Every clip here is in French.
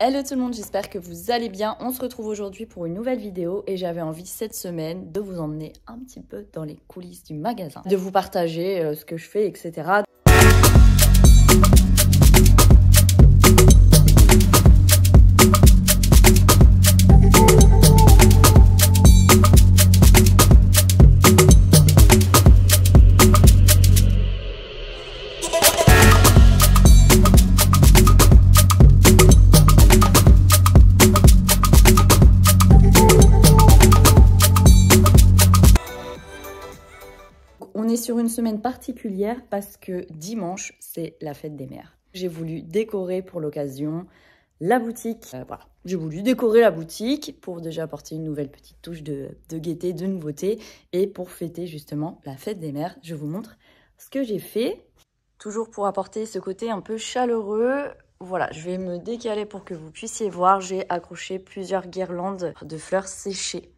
Hello tout le monde, j'espère que vous allez bien. On se retrouve aujourd'hui pour une nouvelle vidéo et j'avais envie cette semaine de vous emmener un petit peu dans les coulisses du magasin, de vous partager ce que je fais, etc. On est sur une semaine particulière parce que dimanche, c'est la fête des mères. J'ai voulu décorer pour l'occasion la boutique. Voilà, j'ai voulu décorer la boutique pour déjà apporter une nouvelle petite touche de gaieté, de nouveauté. Et pour fêter justement la fête des mères, je vous montre ce que j'ai fait. Toujours pour apporter ce côté un peu chaleureux. Voilà, je vais me décaler pour que vous puissiez voir. J'ai accroché plusieurs guirlandes de fleurs séchées.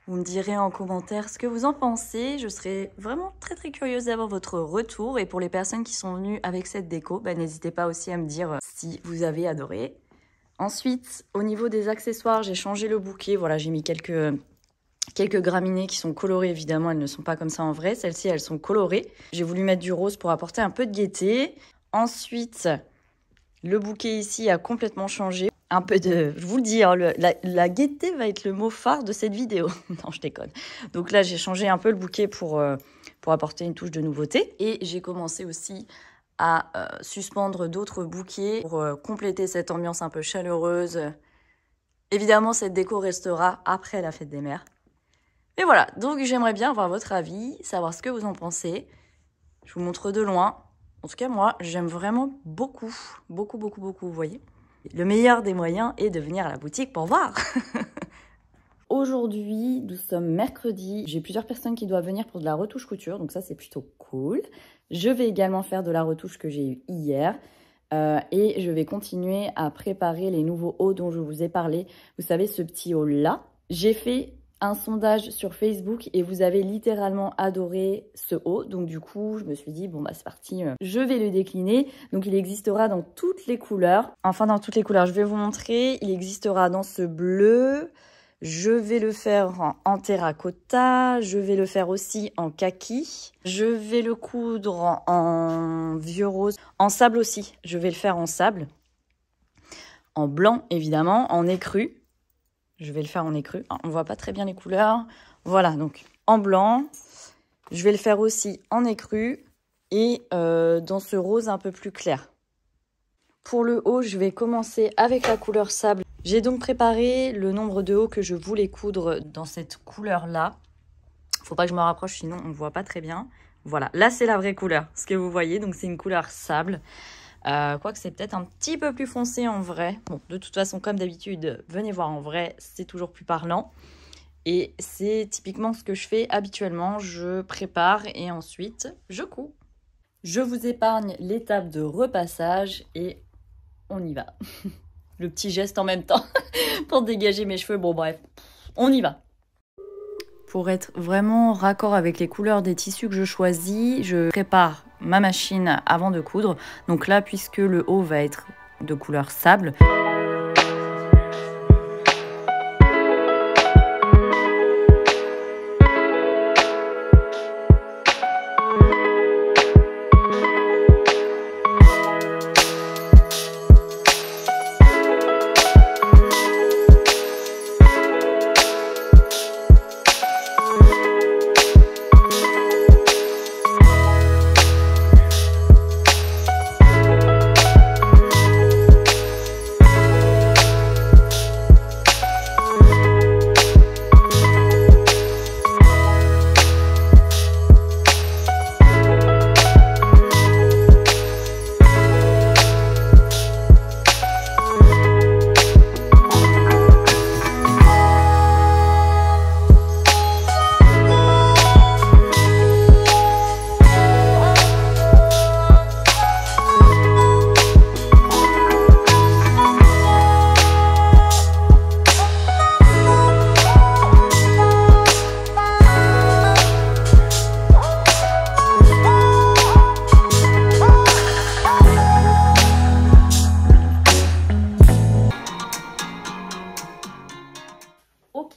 Vous me direz en commentaire ce que vous en pensez. Je serai vraiment très curieuse d'avoir votre retour. Et pour les personnes qui sont venues avec cette déco, n'hésitez pas aussi à me dire si vous avez adoré. Ensuite, au niveau des accessoires, j'ai changé le bouquet. Voilà, j'ai mis quelques graminées qui sont colorées. Évidemment, elles ne sont pas comme ça en vrai. Celles-ci, elles sont colorées. J'ai voulu mettre du rose pour apporter un peu de gaieté. Ensuite, le bouquet ici a complètement changé. Un peu de... Je vous le dis, hein, la gaieté va être le mot phare de cette vidéo. Non, je déconne. Donc là, j'ai changé un peu le bouquet pour apporter une touche de nouveauté. Et j'ai commencé aussi à suspendre d'autres bouquets pour compléter cette ambiance un peu chaleureuse. Évidemment, cette déco restera après la fête des mères. Mais voilà, donc j'aimerais bien avoir votre avis, savoir ce que vous en pensez. Je vous montre de loin. En tout cas, moi, j'aime vraiment beaucoup, vous voyez. Le meilleur des moyens est de venir à la boutique pour voir. Aujourd'hui, nous sommes mercredi. J'ai plusieurs personnes qui doivent venir pour de la retouche couture, donc ça, c'est plutôt cool. Je vais également faire de la retouche que j'ai eue hier. Et je vais continuer à préparer les nouveaux hauts dont je vous ai parlé. Vous savez, ce petit haut-là. J'ai fait un sondage sur Facebook et vous avez littéralement adoré ce haut. Donc du coup, je me suis dit, bon c'est parti, je vais le décliner. Donc il existera dans toutes les couleurs. Enfin, dans toutes les couleurs, je vais vous montrer. Il existera dans ce bleu. Je vais le faire en terracotta. Je vais le faire aussi en kaki. Je vais le coudre en vieux rose. En sable aussi. Je vais le faire en sable. En blanc, évidemment. En écru. Je vais le faire en écru. On ne voit pas très bien les couleurs. Voilà, donc en blanc. Je vais le faire aussi en écru et dans ce rose un peu plus clair. Pour le haut, je vais commencer avec la couleur sable. J'ai donc préparé le nombre de hauts que je voulais coudre dans cette couleur-là. Il ne faut pas que je me rapproche, sinon on ne voit pas très bien. Voilà, là c'est la vraie couleur, ce que vous voyez. Donc c'est une couleur sable. Quoique c'est peut-être un petit peu plus foncé en vrai. Bon, de toute façon, comme d'habitude, venez voir en vrai, c'est toujours plus parlant. Et c'est typiquement ce que je fais habituellement. Je prépare et ensuite, je couds. Je vous épargne l'étape de repassage et on y va. Le petit geste en même temps pour dégager mes cheveux. Bon, bref, on y va. Pour être vraiment raccord avec les couleurs des tissus que je choisis, je prépare ma machine avant de coudre. Donc là, puisque le haut va être de couleur sable,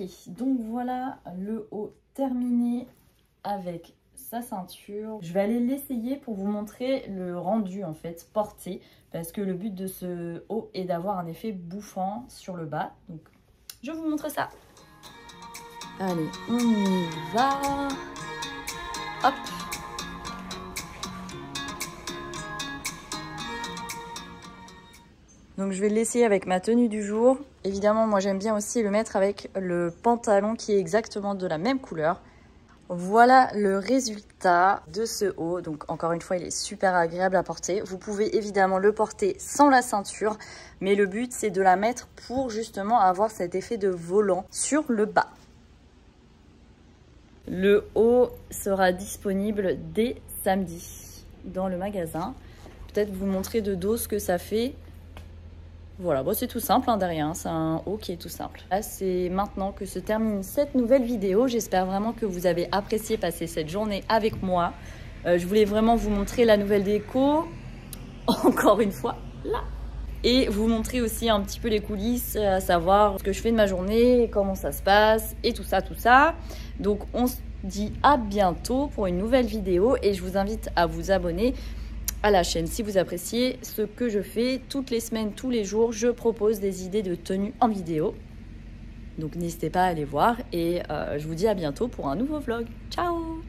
Ok, donc voilà le haut terminé avec sa ceinture. Je vais aller l'essayer pour vous montrer le rendu en fait porté, parce que le but de ce haut est d'avoir un effet bouffant sur le bas. Donc je vais vous montrer ça. Allez, on y va. Hop. Donc je vais l'essayer avec ma tenue du jour. Évidemment, moi j'aime bien aussi le mettre avec le pantalon qui est exactement de la même couleur. Voilà le résultat de ce haut. Donc encore une fois, il est super agréable à porter. Vous pouvez évidemment le porter sans la ceinture, mais le but c'est de la mettre pour justement avoir cet effet de volant sur le bas. Le haut sera disponible dès samedi dans le magasin. Peut-être vous montrer de dos ce que ça fait. Voilà, bon, c'est tout simple hein, derrière, c'est un haut qui est tout simple. Là, c'est maintenant que se termine cette nouvelle vidéo. J'espère vraiment que vous avez apprécié passer cette journée avec moi. Je voulais vraiment vous montrer la nouvelle déco, encore une fois, là. Et vous montrer aussi un petit peu les coulisses, à savoir ce que je fais de ma journée, comment ça se passe et tout ça, tout ça. Donc, on se dit à bientôt pour une nouvelle vidéo et je vous invite à vous abonner à la chaîne si vous appréciez ce que je fais. Toutes les semaines, tous les jours, je propose des idées de tenues en vidéo. Donc n'hésitez pas à aller voir et je vous dis à bientôt pour un nouveau vlog. Ciao!